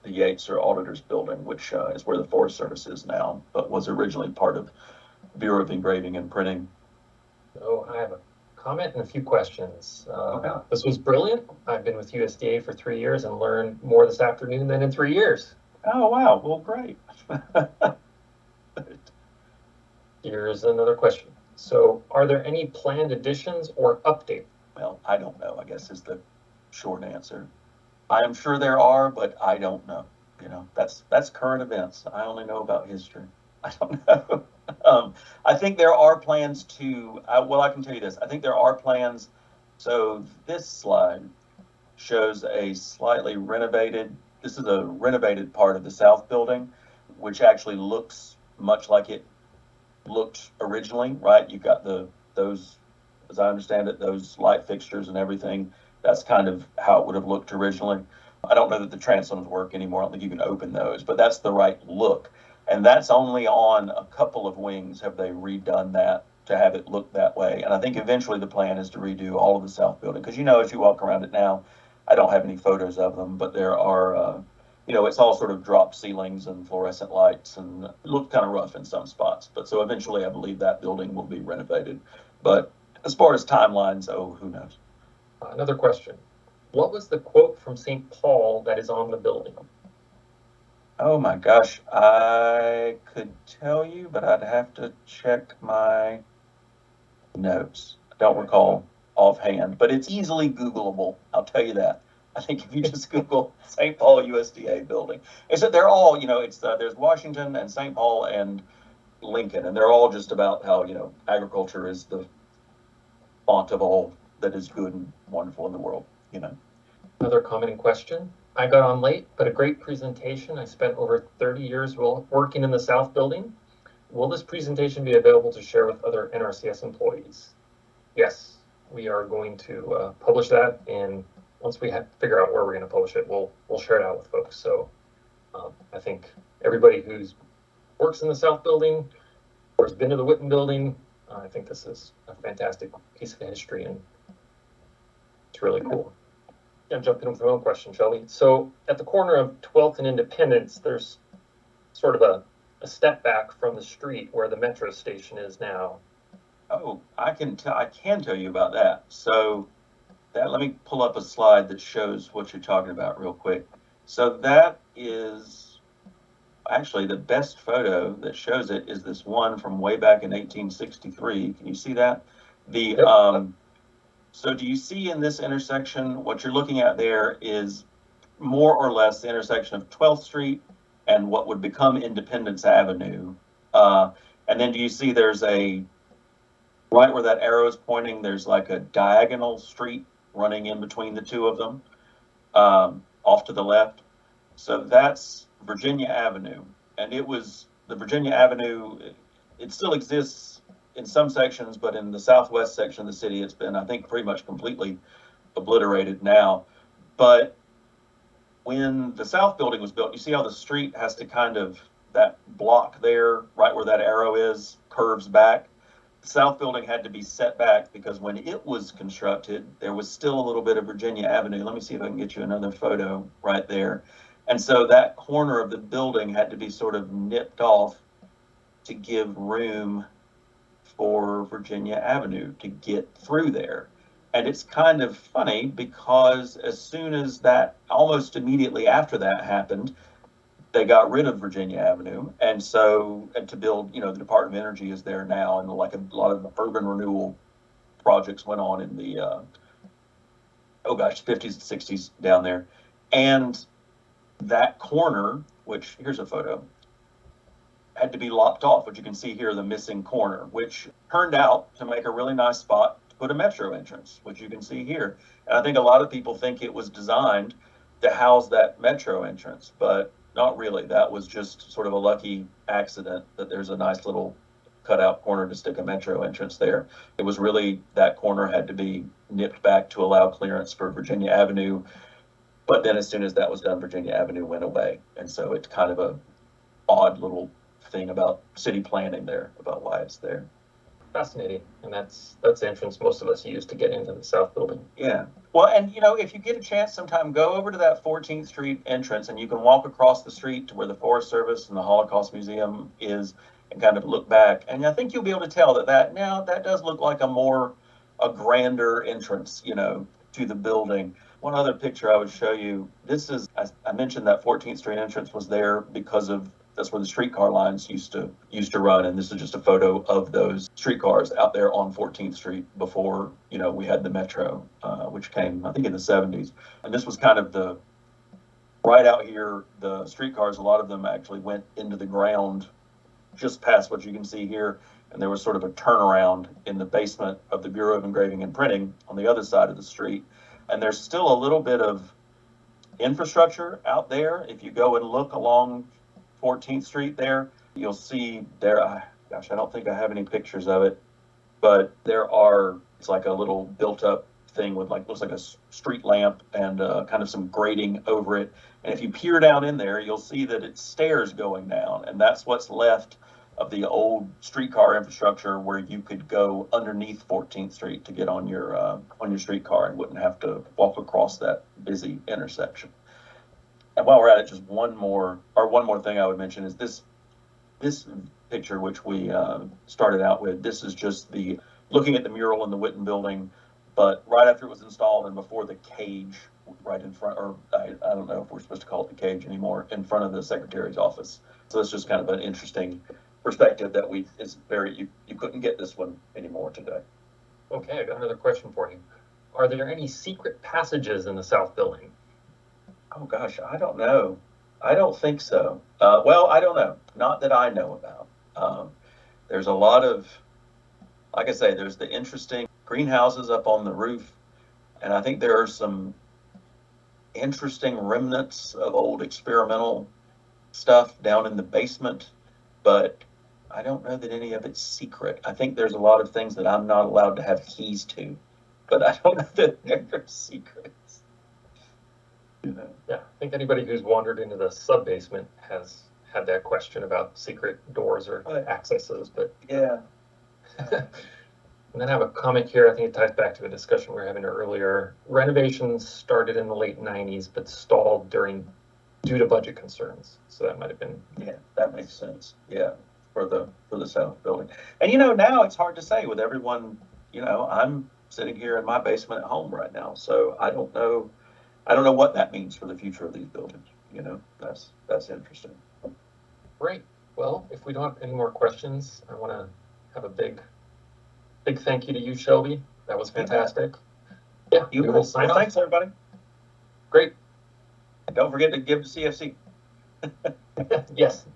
Yates or Auditor's Building, which is where the Forest Service is now, but was originally part of Bureau of Engraving and Printing. So I have a comment and a few questions. Okay. This was brilliant. I've been with USDA for 3 years and learned more this afternoon than in 3 years. Oh, wow. Well, great. Here's another question. So are there any planned additions or updates? Well, I don't know, I guess is the short answer. I am sure there are, but I don't know. That's current events. I only know about history. I don't know. I think there are plans to, well, I can tell you this. I think there are plans. So this slide shows a slightly renovated, this is a renovated part of the South Building, which actually looks much like it looked originally, right? You've got those, as I understand it, those light fixtures and everything. That's kind of how it would have looked originally. I don't know that the transoms work anymore. I don't think you can open those, but that's the right look. And that's only on a couple of wings have they redone that to have it look that way. And I think eventually the plan is to redo all of the South Building. Because as you walk around it now, I don't have any photos of them, but there are, it's all sort of drop ceilings and fluorescent lights and it looks kind of rough in some spots. But so eventually I believe that building will be renovated. But as far as timelines, who knows? Another question. What was the quote from St. Paul that is on the building? Oh my gosh, I could tell you, but I'd have to check my notes. I don't recall offhand, but it's easily Googleable. I'll tell you that. I think if you just Google St. Paul USDA building, it's that they're all, there's Washington and St. Paul and Lincoln, and they're all just about how, agriculture is the font of all that is good and wonderful in the world, Another common question. I got on late, but a great presentation. I spent over 30 years working in the South Building. Will this presentation be available to share with other NRCS employees? Yes, we are going to publish that, and once we figure out where we're going to publish it, we'll share it out with folks. So I think everybody who's works in the South Building or has been to the Whitten Building, I think this is a fantastic piece of history, and it's really cool. I'm jumping with my own question, shall we? So at the corner of 12th and Independence, there's sort of a step back from the street where the metro station is now. Oh, I can tell you about that. So let me pull up a slide that shows what you're talking about real quick. So that is Actually, the best photo that shows it is this one from way back in 1863. Can you see that? The Yep. So do you see in this intersection, what you're looking at there is more or less the intersection of 12th Street and what would become Independence Avenue. Uh, and then do you see there's right where that arrow is pointing, there's like a diagonal street running in between the two of them, off to the left. So that's Virginia Avenue. And it was the Virginia Avenue, it still exists in some sections, but in the southwest section of the city, it's been, I think, pretty much completely obliterated now. But when the South Building was built, you see how the street has to kind of, that block there, right where that arrow is, curves back. The South Building had to be set back because when it was constructed, there was still a little bit of Virginia Avenue. Let me see if I can get you another photo right there. And so that corner of the building had to be sort of nipped off to give room for Virginia Avenue to get through there. And it's kind of funny because as soon as that, almost immediately after that happened, they got rid of Virginia Avenue. And so, and to build, the Department of Energy is there now, and like a lot of urban renewal projects went on in the, oh gosh, 50s and 60s down there. And that corner, which here's a photo, had to be lopped off, which you can see here, the missing corner, which turned out to make a really nice spot to put a metro entrance, which you can see here. And I think a lot of people think it was designed to house that metro entrance, but not really. That was just sort of a lucky accident that there's a nice little cutout corner to stick a metro entrance there. It was really, that corner had to be nipped back to allow clearance for Virginia Avenue. But then as soon as that was done, Virginia Avenue went away. And so it's kind of a odd little thing about city planning there, about why it's there. Fascinating. And that's the entrance most of us use to get into the South Building. Yeah. Well, and if you get a chance sometime, go over to that 14th Street entrance and you can walk across the street to where the Forest Service and the Holocaust Museum is and kind of look back. And I think you'll be able to tell that now that does look like a grander entrance, to the building. One other picture I would show you, this is, I mentioned that 14th Street entrance was there because of, that's where the streetcar lines used to run, and this is just a photo of those streetcars out there on 14th Street before we had the metro, which came I think in the 70s, and this was kind of the right out here. The streetcars, a lot of them actually went into the ground just past what you can see here, and there was sort of a turnaround in the basement of the Bureau of Engraving and Printing on the other side of the street, and there's still a little bit of infrastructure out there. If you go and look along 14th Street there, you'll see there, gosh, I don't think I have any pictures of it, but it's like a little built up thing with looks like a street lamp and kind of some grating over it. And if you peer down in there, you'll see that it's stairs going down, and that's what's left of the old streetcar infrastructure where you could go underneath 14th Street to get on your streetcar and wouldn't have to walk across that busy intersection. And while we're at it, just one more thing I would mention is this picture, which we started out with. This is just looking at the mural in the Witten Building, but right after it was installed and before the cage right in front, or I don't know if we're supposed to call it the cage anymore, in front of the secretary's office. So it's just kind of an interesting perspective that you couldn't get this one anymore today. Okay, I got another question for you. Are there any secret passages in the South Building? Oh gosh, I don't know. I don't think so. Well, I don't know. Not that I know about. There's a lot of, like I say, there's the interesting greenhouses up on the roof, and I think there are some interesting remnants of old experimental stuff down in the basement, but I don't know that any of it's secret. I think there's a lot of things that I'm not allowed to have keys to, but I don't know that they're secrets. Yeah, I think anybody who's wandered into the sub-basement has had that question about secret doors or accesses, but yeah. And then I have a comment here. I think it ties back to a discussion we were having earlier. Renovations started in the late 90s, but stalled due to budget concerns. So that might have been. Yeah, that makes sense. Yeah, for the South Building. And now it's hard to say with everyone. I'm sitting here in my basement at home right now, so I don't know what that means for the future of these buildings. That's interesting. Great. Well, if we don't have any more questions, I want to have a big thank you to you, Shelby. That was fantastic. Yeah, You we will. will sign off. Thanks, everybody. Great. Don't forget to give the CFC. Yes.